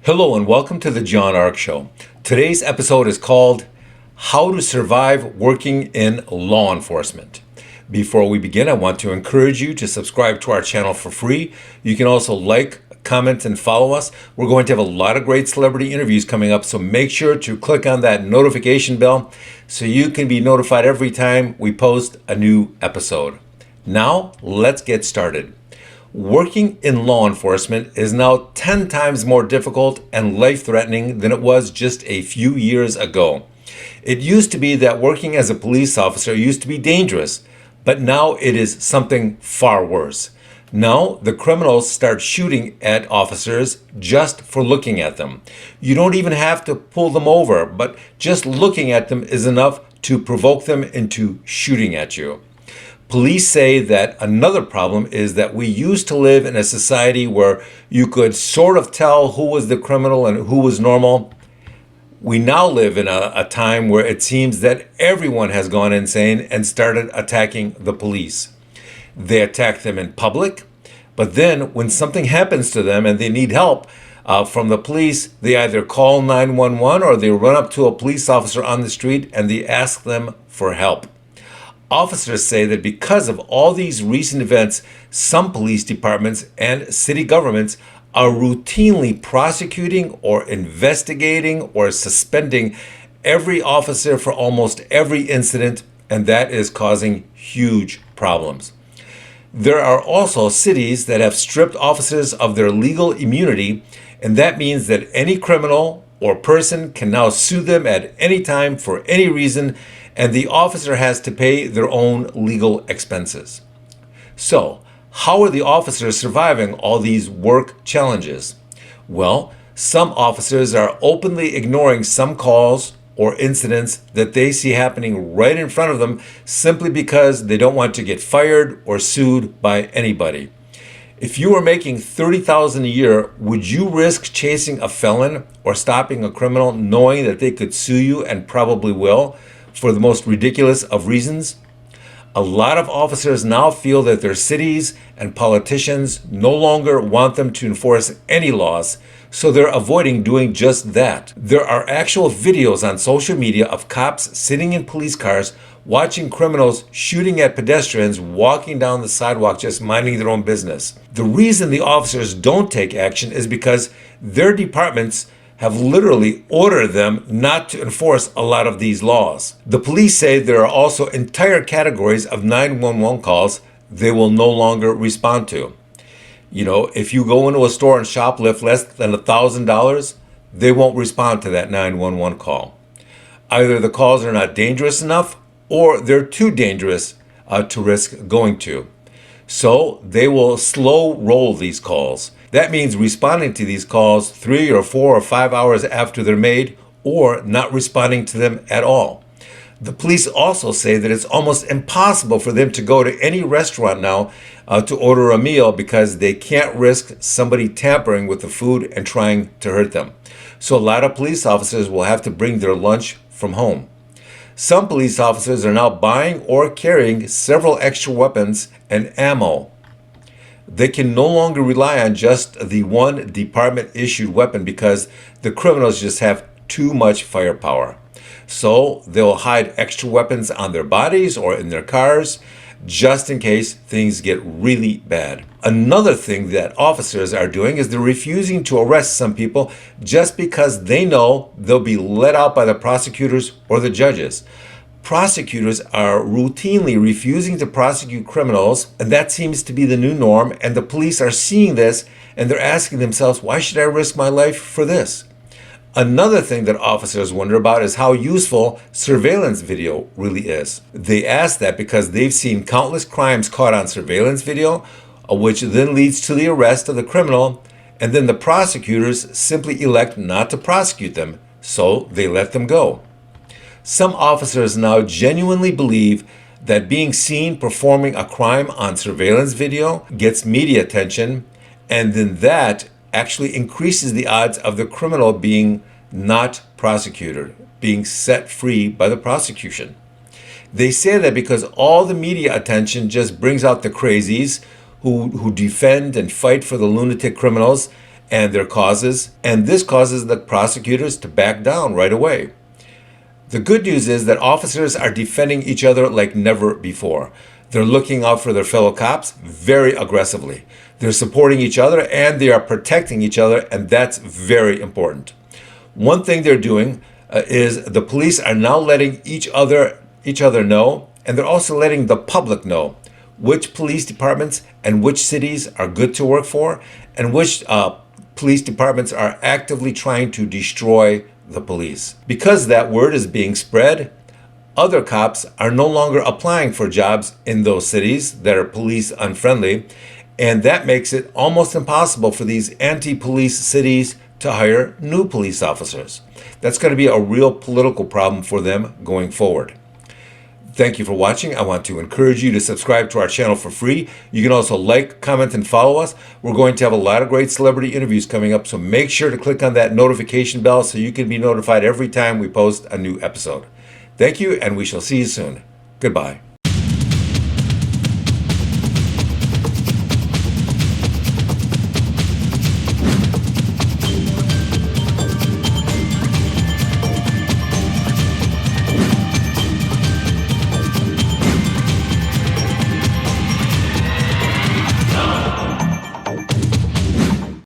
Hello and welcome to the John Ark Show. Today's episode is called How to Survive Working in Law Enforcement. Before we begin, I want to encourage you to subscribe to our channel for free. You can also like, comment, and follow us. We're going to have a lot of great celebrity interviews coming up, so make sure to click on that notification bell so you can be notified every time we post a new episode. Now, let's get started. Working in law enforcement is now 10 times more difficult and life-threatening than it was just a few years ago. It used to be that working as a police officer used to be dangerous, but now it is something far worse. Now the criminals start shooting at officers just for looking at them. You don't even have to pull them over, but just looking at them is enough to provoke them into shooting at you. Police say that another problem is that we used to live in a society where you could sort of tell who was the criminal and who was normal. We now live in a time where it seems that everyone has gone insane and started attacking the police. They attack them in public, but then when something happens to them and they need help from the police, they either call 911 or they run up to a police officer on the street and they ask them for help. Officers say that because of all these recent events, some police departments and city governments are routinely prosecuting or investigating or suspending every officer for almost every incident, and that is causing huge problems. There are also cities that have stripped officers of their legal immunity, and that means that any criminal or person can now sue them at any time for any reason, and the officer has to pay their own legal expenses. So, how are the officers surviving all these work challenges? Well, some officers are openly ignoring some calls or incidents that they see happening right in front of them simply because they don't want to get fired or sued by anybody. If you were making $30,000 a year, would you risk chasing a felon or stopping a criminal knowing that they could sue you and probably will for the most ridiculous of reasons? A lot of officers now feel that their cities and politicians no longer want them to enforce any laws, so they're avoiding doing just that. There are actual videos on social media of cops sitting in police cars watching criminals shooting at pedestrians walking down the sidewalk just minding their own business. The reason the officers don't take action is because their departments have literally ordered them not to enforce a lot of these laws. The police say there are also entire categories of 911 calls they will no longer respond to. You know, if you go into a store and shoplift less than $1,000, they won't respond to that 911 call. Either the calls are not dangerous enough or they're too dangerous to risk going to. So they will slow roll these calls. That means responding to these calls 3 or 4 or 5 hours after they're made, or not responding to them at all. The police also say that it's almost impossible for them to go to any restaurant now to order a meal because they can't risk somebody tampering with the food and trying to hurt them. So a lot of police officers will have to bring their lunch from home. Some police officers are now buying or carrying several extra weapons and ammo. They can no longer rely on just the one department-issued weapon because the criminals just have too much firepower. So they'll hide extra weapons on their bodies or in their cars just in case things get really bad. Another thing that officers are doing is they're refusing to arrest some people just because they know they'll be let out by the prosecutors or the judges. Prosecutors are routinely refusing to prosecute criminals, and that seems to be the new norm, and the police are seeing this and they're asking themselves, why should I risk my life for this? Another thing that officers wonder about is how useful surveillance video really is. They ask that because they've seen countless crimes caught on surveillance video, which then leads to the arrest of the criminal, and then the prosecutors simply elect not to prosecute them, so they let them go. Some officers now genuinely believe that being seen performing a crime on surveillance video gets media attention, and then that actually increases the odds of the criminal being not prosecuted, being set free by the prosecution. They say that because all the media attention just brings out the crazies who defend and fight for the lunatic criminals, and their causes, and this causes the prosecutors to back down right away. The good news is that officers are defending each other like never before. They're looking out for their fellow cops very aggressively. They're supporting each other and they are protecting each other, and that's very important. One thing they're doing is the police are now letting each other know, and they're also letting the public know which police departments and which cities are good to work for, and which police departments are actively trying to destroy the police. Because that word is being spread, other cops are no longer applying for jobs in those cities that are police unfriendly, and that makes it almost impossible for these anti-police cities to hire new police officers. That's going to be a real political problem for them going forward. Thank you for watching. I want to encourage you to subscribe to our channel for free. You can also like, comment, and follow us. We're going to have a lot of great celebrity interviews coming up, so make sure to click on that notification bell so you can be notified every time we post a new episode. Thank you, and we shall see you soon. Goodbye.